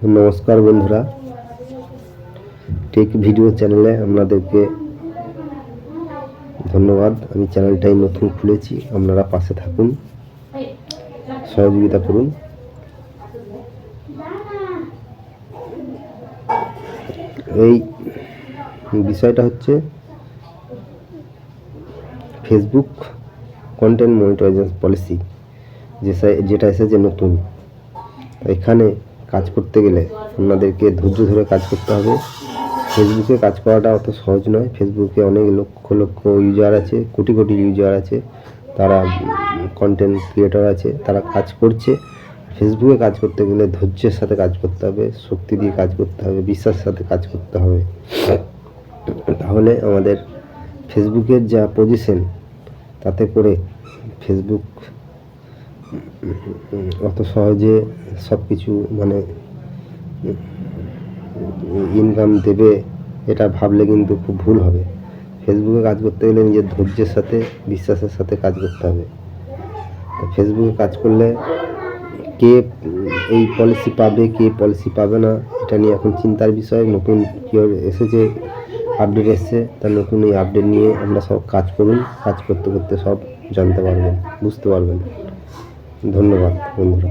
নমস্কার বন্ধুরা, take video চ্যানেলে আপনাদেরকে ধন্যবাদ। আমি চ্যানেলটাই নতুন খুলেছি, আপনারা পাশে থাকুন, সহযোগিতা করুন। এই বিষয়টা হচ্ছে ফেসবুক কন্টেন্ট মনিটাইজেশন পলিসি, যেটা এসেছে নতুন। এখানে কাজ করতে গেলে আপনাদেরকে ধৈর্য ধরে কাজ করতে হবে। ফেসবুকে কাজ করাটা অত সহজ নয়। ফেসবুকে অনেক লক্ষ লক্ষ ইউজার আছে, কোটি কোটি ইউজার আছে, তারা কন্টেন্ট ক্রিয়েটর আছে, তারা কাজ করছে। ফেসবুকে কাজ করতে গেলে ধৈর্যের সাথে কাজ করতে হবে, শক্তি দিয়ে কাজ করতে হবে, বিশ্বাসের সাথে কাজ করতে হবে। তাহলে আমাদের ফেসবুকের যা পজিশন, তাতে করে ফেসবুক অত সহজে সব কিছু ইনকাম দেবে, এটা ভাবলে কিন্তু খুব ভুল হবে। ফেসবুকে কাজ করতে গেলে নিজের ধৈর্যের সাথে, বিশ্বাসের সাথে কাজ করতে হবে। তো ফেসবুকে কাজ করলে কে এই পলিসি পাবে, কে পলিসি পাবে না, এটা নিয়ে এখন চিন্তার বিষয়। নতুন এসেছে, আপডেট এসছে, তার নতুন এই আপডেট নিয়ে আমরা সব কাজ করুন। কাজ করতে করতে সব জানতে পারবেন, বুঝতে পারবেন। ধন্যবাদ বন্ধুরা।